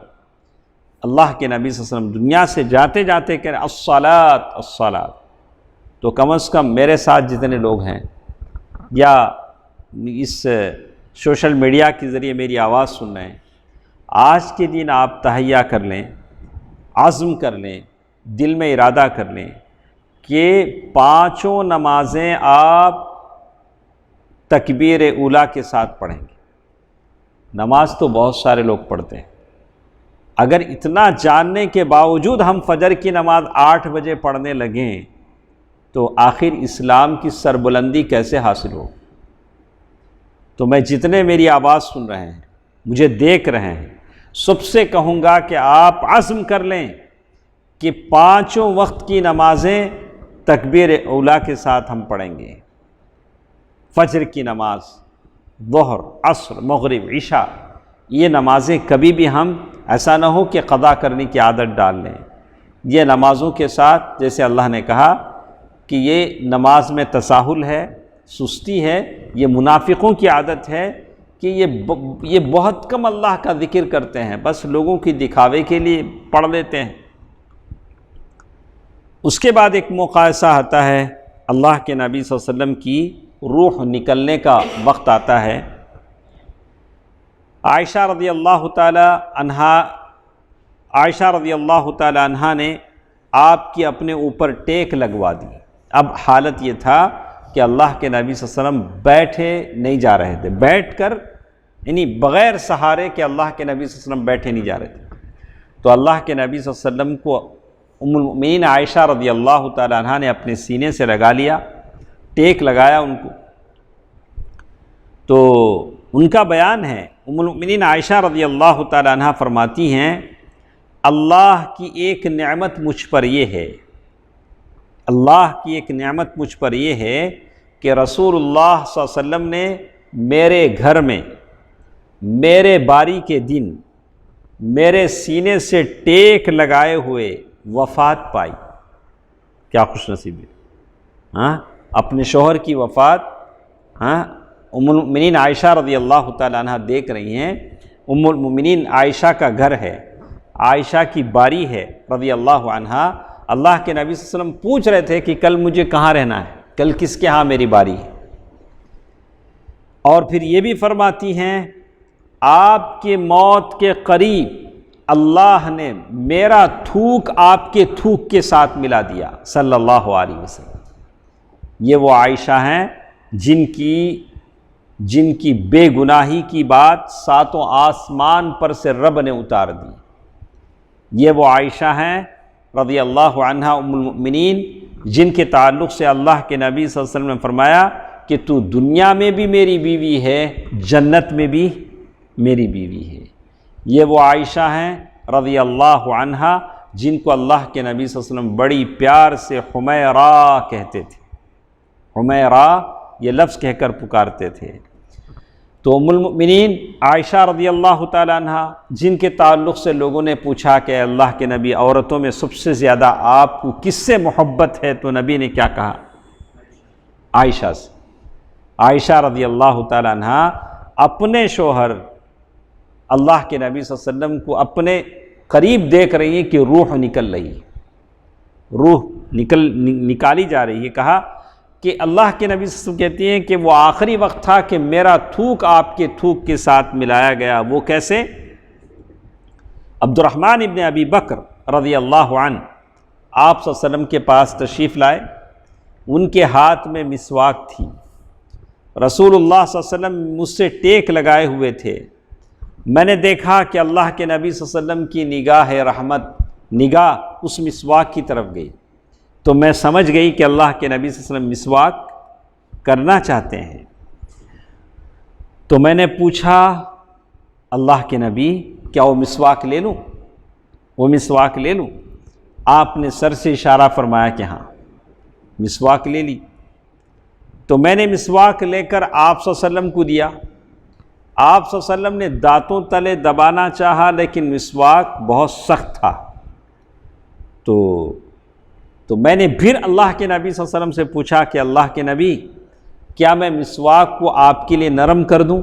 اللہ کے نبی صلی اللہ علیہ وسلم دنیا سے جاتے جاتے کہہ رہے ہیں الصلاۃ الصلاۃ۔ تو کم از کم میرے ساتھ جتنے لوگ ہیں یا اس سوشل میڈیا کے ذریعے میری آواز سن رہے ہیں، آج کے دن آپ تہیہ کر لیں، عزم کر لیں، دل میں ارادہ کر لیں کہ 5 نمازیں آپ تکبیر اولیٰ کے ساتھ پڑھیں گے۔ نماز تو بہت سارے لوگ پڑھتے ہیں، اگر اتنا جاننے کے باوجود ہم فجر کی نماز 8 بجے پڑھنے لگیں تو آخر اسلام کی سربلندی کیسے حاصل ہو؟ تو میں جتنے میری آواز سن رہے ہیں، مجھے دیکھ رہے ہیں، سب سے کہوں گا کہ آپ عزم کر لیں کہ 5 وقت کی نمازیں تکبیر اولیٰ کے ساتھ ہم پڑھیں گے۔ فجر کی نماز، ظہر، عصر، مغرب، عشاء، یہ نمازیں کبھی بھی ہم ایسا نہ ہو کہ قضا کرنے کی عادت ڈال لیں۔ یہ نمازوں کے ساتھ جیسے اللہ نے کہا کہ یہ نماز میں تساہل ہے، سستی ہے، یہ منافقوں کی عادت ہے کہ یہ بہت کم اللہ کا ذکر کرتے ہیں، بس لوگوں کی دکھاوے کے لیے پڑھ لیتے ہیں۔ اس کے بعد ایک موقع ایسا آتا ہے، اللہ کے نبی صلی اللہ علیہ وسلم کی روح نکلنے کا وقت آتا ہے۔ عائشہ رضی اللہ تعالی عنہا نے آپ کی اپنے اوپر ٹیک لگوا دی۔ اب حالت یہ تھا کہ اللہ کے نبی صلی اللہ علیہ وسلم بیٹھے نہیں جا رہے تھے، بیٹھ کر یعنی بغیر سہارے کہ اللہ کے نبی صلی اللہ علیہ وسلم بیٹھے نہیں جا رہے تھے۔ تو اللہ کے نبی صلی اللہ علیہ وسلم کو ام المؤمنین عائشہ رضی اللہ تعالی عنہا نے اپنے سینے سے لگا لیا، ٹیک لگایا ان کو۔ تو ان کا بیان ہے، ام المؤمنین عائشہ رضی اللہ تعالی عنہا فرماتی ہیں، اللہ کی ایک نعمت مجھ پر یہ ہے، اللہ کی ایک نعمت مجھ پر یہ ہے کہ رسول اللہ صلی اللہ علیہ وسلم نے میرے گھر میں میرے باری کے دن میرے سینے سے ٹیک لگائے ہوئے وفات پائی۔ کیا خوش نصیبی، اپنے شوہر کی وفات ام المؤمنین عائشہ رضی اللہ تعالی عنہ دیکھ رہی ہیں۔ ام المؤمنین عائشہ کا گھر ہے، عائشہ کی باری ہے رضی اللہ عنہا، اللہ کے نبی صلی اللہ علیہ وسلم پوچھ رہے تھے کہ کل مجھے کہاں رہنا ہے، کل کس کے ہاں میری باری ہے، اور پھر یہ بھی فرماتی ہیں آپ کی موت کے قریب اللہ نے میرا تھوک آپ کے تھوک کے ساتھ ملا دیا صلی اللہ علیہ وسلم۔ یہ وہ عائشہ ہیں جن کی بے گناہی کی بات ساتوں آسمان پر سے رب نے اتار دی۔ یہ وہ عائشہ ہیں رضی اللہ عنہا ام المؤمنین جن کے تعلق سے اللہ کے نبی صلی اللہ علیہ وسلم نے فرمایا کہ تو دنیا میں بھی میری بیوی ہے، جنت میں بھی میری بیوی ہے۔ یہ وہ عائشہ ہیں رضی اللہ عنہا جن کو اللہ کے نبی صلی اللہ علیہ وسلم بڑی پیار سے حمیرہ کہتے تھے، حمیرہ یہ لفظ کہہ کر پکارتے تھے۔ تو ام المؤمنین عائشہ رضی اللہ تعالی عنہ جن کے تعلق سے لوگوں نے پوچھا کہ اللہ کے نبی عورتوں میں سب سے زیادہ آپ کو کس سے محبت ہے، تو نبی نے کیا کہا؟ عائشہ سے۔ عائشہ رضی اللہ تعالی عنہ اپنے شوہر اللہ کے نبی صلی اللہ علیہ وسلم کو اپنے قریب دیکھ رہی ہیں کہ روح نکل رہی ہے، روح نکالی جا رہی ہے۔ کہا کہ اللہ کے نبی صلی اللہ علیہ وسلم کہتی ہیں کہ وہ آخری وقت تھا کہ میرا تھوک آپ کے تھوک کے ساتھ ملایا گیا۔ وہ کیسے؟ عبد الرحمن ابن ابی بکر رضی اللہ عنہ آپ صلی اللہ علیہ وسلم کے پاس تشریف لائے، ان کے ہاتھ میں مسواک تھی، رسول اللہ صلی اللہ علیہ وسلم مجھ سے ٹیک لگائے ہوئے تھے، میں نے دیکھا کہ اللہ کے نبی صلی اللہ علیہ وسلم کی نگاہ رحمت نگاہ اس مسواک کی طرف گئی، تو میں سمجھ گئی کہ اللہ کے نبی صلی اللہ علیہ وسلم مسواک کرنا چاہتے ہیں۔ تو میں نے پوچھا اللہ کے نبی کیا وہ مسواک لے لوں، وہ مسواک لے لوں؟ آپ نے سر سے اشارہ فرمایا کہ ہاں، مسواک لے لی۔ تو میں نے مسواک لے کر آپ صلی اللہ علیہ وسلم کو دیا، آپ صلی اللہ علیہ وسلم نے دانتوں تلے دبانا چاہا لیکن مسواک بہت سخت تھا۔ تو میں نے پھر اللہ کے نبی صلی اللہ علیہ وسلم سے پوچھا کہ اللہ کے نبی کیا میں مسواک کو آپ کے لیے نرم کر دوں؟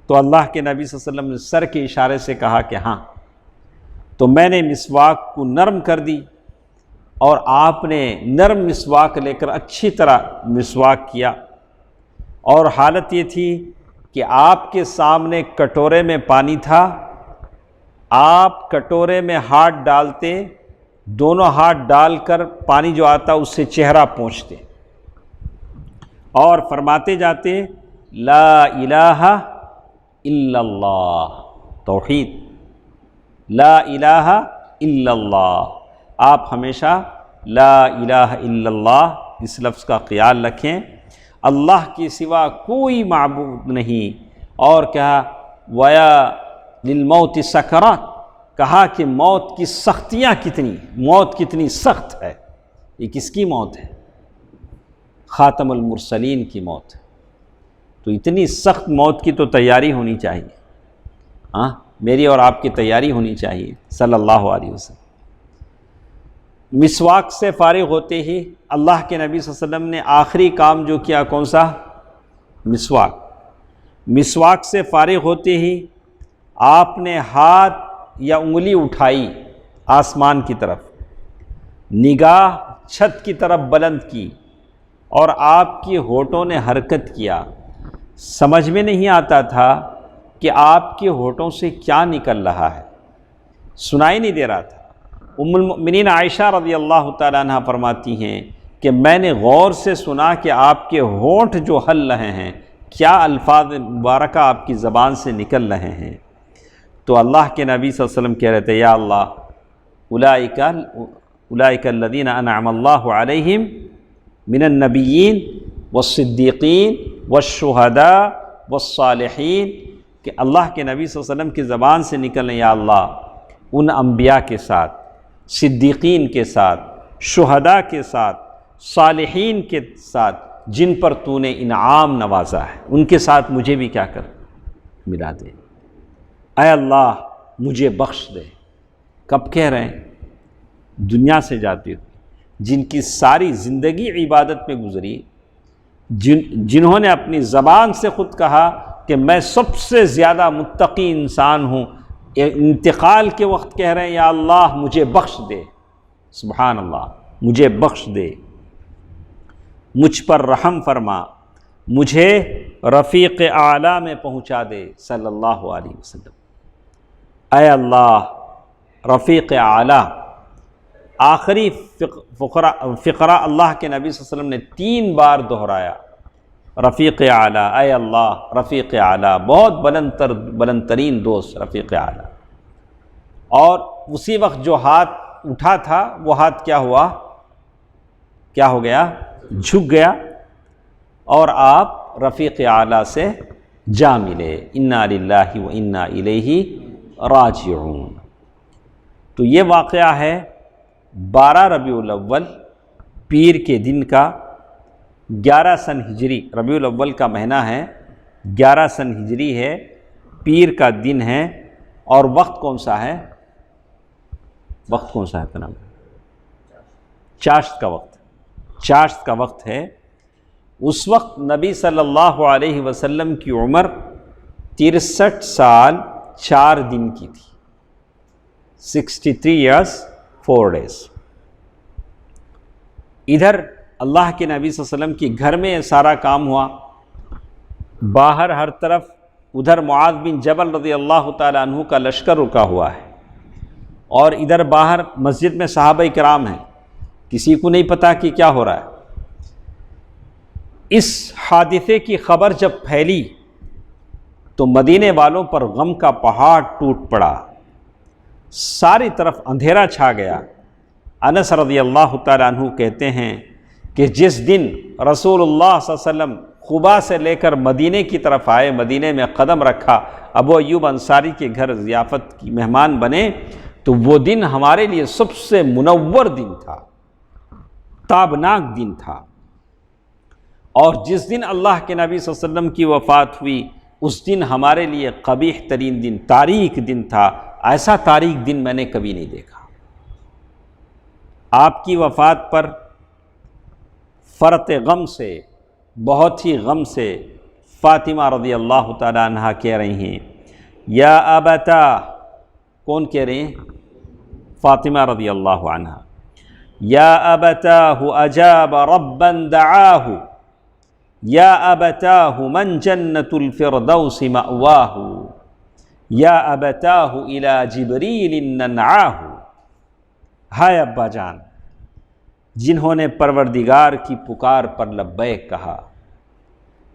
تو اللہ کے نبی صلی اللہ علیہ وسلم نے سر کے اشارے سے کہا کہ ہاں۔ تو میں نے مسواک کو نرم کر دی اور آپ نے نرم مسواک لے کر اچھی طرح مسواک کیا، اور حالت یہ تھی کہ آپ کے سامنے کٹورے میں پانی تھا، آپ کٹورے میں ہاتھ ڈالتے، دونوں ہاتھ ڈال کر پانی جو آتا اس سے چہرہ پونچھتے اور فرماتے جاتے لا الہ الا اللہ، توحید، لا الہ الا اللہ۔ آپ ہمیشہ لا الہ الا اللہ اس لفظ کا خیال رکھیں، اللہ کے سوا کوئی معبود نہیں۔ اور کہا وَيَا لِلْمَوْتِ سَكَرَاتٍ، کہا کہ موت کی سختیاں کتنی، موت کتنی سخت ہے۔ یہ کس کی موت ہے؟ خاتم المرسلین کی موت ہے۔ تو اتنی سخت موت کی تو تیاری ہونی چاہیے، ہاں، میری اور آپ کی تیاری ہونی چاہیے صلی اللہ علیہ وسلم۔ مسواک سے فارغ ہوتے ہی اللہ کے نبی صلی اللہ علیہ وسلم نے آخری کام جو کیا کون سا؟ مسواک۔ مسواک سے فارغ ہوتے ہی آپ نے ہاتھ یا انگلی اٹھائی آسمان کی طرف، نگاہ چھت کی طرف بلند کی، اور آپ کی ہونٹوں نے حرکت کیا۔ سمجھ میں نہیں آتا تھا کہ آپ کے ہونٹوں سے کیا نکل رہا ہے، سنائی نہیں دے رہا تھا۔ ام المؤمنین عائشہ رضی اللہ تعالیٰ عنہ فرماتی ہیں کہ میں نے غور سے سنا کہ آپ کے ہونٹ جو ہل رہے ہیں، کیا الفاظ مبارکہ آپ کی زبان سے نکل رہے ہیں۔ تو اللہ کے نبی صلی اللہ علیہ وسلم کہہ رہے تھے یا اللہ اولئک الذین انعم اللہ علیہم من النبیین والصدیقین والشہداء والصالحین، کہ اللہ کے نبی صلی اللہ علیہ وسلم کی زبان سے نکلیں یا اللہ ان انبیاء کے ساتھ، صدیقین کے ساتھ، شہداء کے ساتھ، صالحین کے ساتھ جن پر تو نے انعام نوازا ہے، ان کے ساتھ مجھے بھی کیا کر ملا دے، اے اللہ مجھے بخش دے۔ کب کہہ رہے ہیں؟ دنیا سے جاتے ہوئے، جن کی ساری زندگی عبادت میں گزری، جنہوں نے اپنی زبان سے خود کہا کہ میں سب سے زیادہ متقی انسان ہوں، انتقال کے وقت کہہ رہے ہیں یا اللہ مجھے بخش دے، سبحان اللہ، مجھے بخش دے، مجھ پر رحم فرما، مجھے رفیق اعلیٰ میں پہنچا دے صلی اللہ علیہ وسلم۔ اے اللہ رفیق اعلیٰ، آخری فقرہ اللہ کے نبی صلی اللہ علیہ وسلم نے 3 بار دہرایا، رفیق اعلیٰ، اے اللہ رفیق اعلیٰ، بہت بلند ترین دوست رفیق اعلیٰ۔ اور اسی وقت جو ہاتھ اٹھا تھا وہ ہاتھ کیا ہوا، کیا ہو گیا، جھک گیا، اور آپ رفیق اعلیٰ سے جا ملے، انا للہ و انا الیہ راجعون۔ تو یہ واقعہ ہے 12 ربیع الاول پیر کے دن کا، 11 سن ہجری، ربیع الاول کا مہینہ ہے، 11 سن ہجری ہے، پیر کا دن ہے، اور وقت کون سا ہے، وقت کون سا ہے کا نام، چاشت کا وقت، چاشت کا وقت ہے۔ اس وقت نبی صلی اللہ علیہ وسلم کی عمر 63 سال 4 دن کی تھی، 63 years 4 days۔ ادھر اللہ کے نبی صلی اللہ علیہ وسلم کی گھر میں سارا کام ہوا، باہر ہر طرف ادھر معاذ بن جبل رضی اللہ تعالیٰ عنہ کا لشکر رکا ہوا ہے، اور ادھر باہر مسجد میں صحابہ کرام ہیں، کسی کو نہیں پتا کہ کیا ہو رہا ہے۔ اس حادثے کی خبر جب پھیلی تو مدینے والوں پر غم کا پہاڑ ٹوٹ پڑا، ساری طرف اندھیرا چھا گیا۔ انس رضی اللہ تعالیٰ عنہ کہتے ہیں کہ جس دن رسول اللہ صلی اللہ علیہ وسلم قباء سے لے کر مدینے کی طرف آئے، مدینے میں قدم رکھا، ابو ایوب انصاری کے گھر ضیافت کی مہمان بنے، تو وہ دن ہمارے لیے سب سے منور دن تھا، تابناک دن تھا۔ اور جس دن اللہ کے نبی صلی اللہ علیہ وسلم کی وفات ہوئی، اس دن ہمارے لیے قبیح ترین دن، تاریک دن تھا۔ ایسا تاریک دن میں نے کبھی نہیں دیکھا۔ آپ کی وفات پر فرط غم سے، بہت ہی غم سے، فاطمہ رضی اللہ تعالی عنہا کہہ رہی ہیں یا ابتا، کون کہہ رہے ہیں؟ فاطمہ رضی اللہ عنہا، یا ابتاہ اجاب ربا دعاہ، یا ابتاہ من جنت الفردوس مأواہ، یا ابتاہ الی جبریل ننعاہ۔ ہائے ابا جان جنہوں نے پروردگار کی پکار پر لبیک کہا،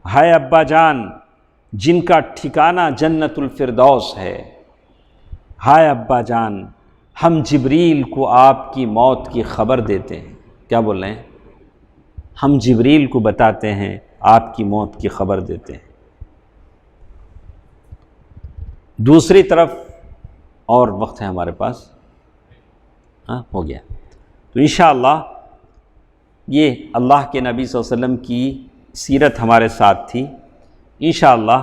ہائے ابا جان جن کا ٹھکانہ جنت الفردوس ہے، ہائے ابا جان ہم جبریل کو آپ کی موت کی خبر دیتے ہیں۔ کیا بول رہے ہیں؟ ہم جبریل کو بتاتے ہیں، آپ کی موت کی خبر دیتے ہیں۔ دوسری طرف اور وقت ہے ہمارے پاس، ہاں ہو گیا، تو انشاءاللہ یہ اللہ کے نبی صلی اللہ علیہ وسلم کی سیرت ہمارے ساتھ تھی۔ انشاءاللہ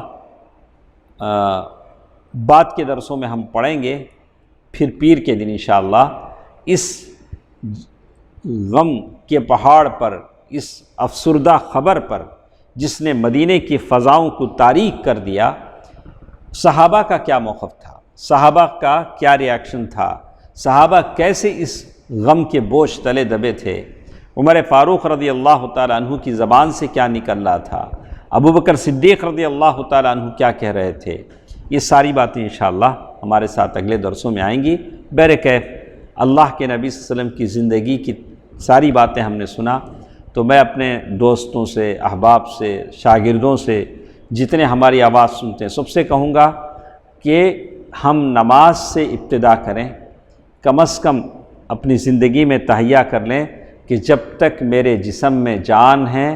بعد کے درسوں میں ہم پڑھیں گے، پھر پیر کے دن انشاءاللہ اس غم کے پہاڑ پر، اس افسردہ خبر پر جس نے مدینے کی فضاؤں کو تاریک کر دیا، صحابہ کا کیا موقف تھا، صحابہ کا کیا ری ایکشن تھا، صحابہ کیسے اس غم کے بوجھ تلے دبے تھے، عمر فاروق رضی اللہ تعالیٰ عنہ کی زبان سے کیا نکل رہا تھا، ابو بکر صدیق رضی اللہ تعالیٰ عنہ کیا کہہ رہے تھے، یہ ساری باتیں انشاءاللہ ہمارے ساتھ اگلے درسوں میں آئیں گی۔ بہرکیف اللہ کے نبی صلی اللہ علیہ وسلم کی زندگی کی ساری باتیں ہم نے سنا، تو میں اپنے دوستوں سے، احباب سے، شاگردوں سے، جتنے ہماری آواز سنتے ہیں، سب سے کہوں گا کہ ہم نماز سے ابتدا کریں، کم از کم اپنی زندگی میں تہیہ کر لیں کہ جب تک میرے جسم میں جان ہے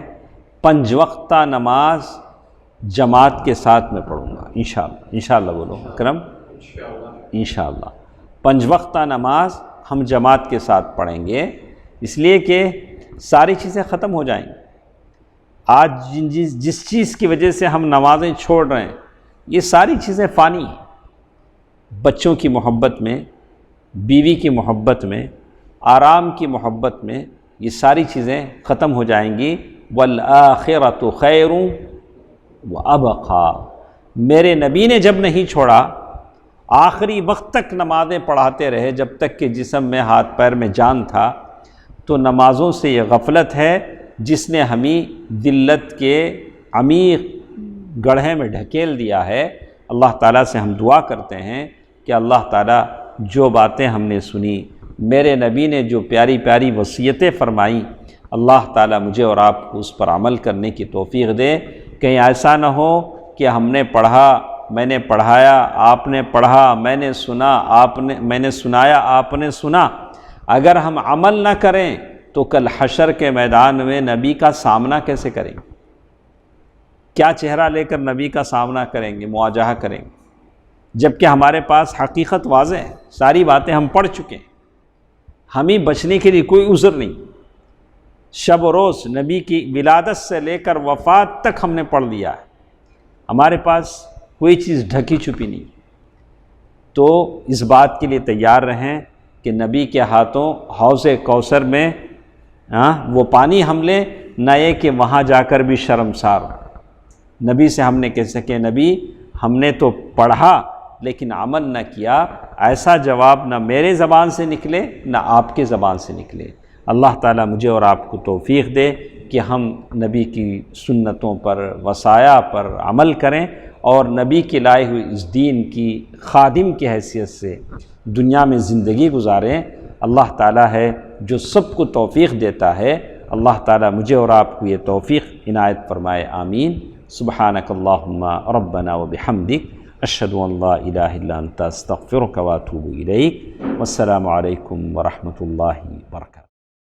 5 وقتہ نماز جماعت کے ساتھ میں پڑھوں گا انشاءاللہ۔ انشاءاللہ بولو اکرم، انشاءاللہ 5 وقتہ نماز ہم جماعت کے ساتھ پڑھیں گے، اس لیے کہ ساری چیزیں ختم ہو جائیں گی۔ آج جس چیز کی وجہ سے ہم نمازیں چھوڑ رہے ہیں، یہ ساری چیزیں فانی ہیں۔ بچوں کی محبت میں، بیوی کی محبت میں، آرام کی محبت میں، یہ ساری چیزیں ختم ہو جائیں گی۔ والآخرۃ خیر وابقیٰ، میرے نبی نے جب نہیں چھوڑا، آخری وقت تک نمازیں پڑھاتے رہے جب تک کہ جسم میں ہاتھ پیر میں جان تھا، تو نمازوں سے یہ غفلت ہے جس نے ہمیں ذلت کے عمیق گڑھے میں ڈھکیل دیا ہے۔ اللہ تعالیٰ سے ہم دعا کرتے ہیں کہ اللہ تعالیٰ جو باتیں ہم نے سنی، میرے نبی نے جو پیاری پیاری وصیتیں فرمائیں، اللہ تعالیٰ مجھے اور آپ کو اس پر عمل کرنے کی توفیق دے۔ کہیں ایسا نہ ہو کہ ہم نے پڑھا، میں نے پڑھایا، آپ نے پڑھا، میں نے سنا، میں نے سنایا، آپ نے سنا، اگر ہم عمل نہ کریں تو کل حشر کے میدان میں نبی کا سامنا کیسے کریں گے؟ کیا چہرہ لے کر نبی کا سامنا کریں گے، مواجہہ کریں گے؟ جبکہ ہمارے پاس حقیقت واضح ہے، ساری باتیں ہم پڑھ چکے ہیں، ہمیں بچنے کے لیے کوئی عذر نہیں۔ شب و روز نبی کی ولادت سے لے کر وفات تک ہم نے پڑھ لیا ہے، ہمارے پاس کوئی چیز ڈھکی چھپی نہیں۔ تو اس بات کے لیے تیار رہیں کہ نبی کے ہاتھوں حوض کوثر میں وہ پانی ہم لیں، نہ یہ کہ وہاں جا کر بھی شرمسار ہوں۔ نبی سے ہم نے کہہ سکے نبی ہم نے تو پڑھا لیکن عمل نہ کیا، ایسا جواب نہ میرے زبان سے نکلے نہ آپ کے زبان سے نکلے۔ اللہ تعالیٰ مجھے اور آپ کو توفیق دے کہ ہم نبی کی سنتوں پر، وصایا پر عمل کریں اور نبی کے لائے ہوئے اس دین کی خادم کی حیثیت سے دنیا میں زندگی گزاریں۔ اللہ تعالیٰ ہے جو سب کو توفیق دیتا ہے، اللہ تعالیٰ مجھے اور آپ کو یہ توفیق عنایت فرمائے، آمین۔ سبحانک اللہم ربنا وبحمدک، اشہد ان لا الہ الا انت استغفرک واتوب الیک، والسلام علیکم ورحمۃ اللہ وبرکاتہ۔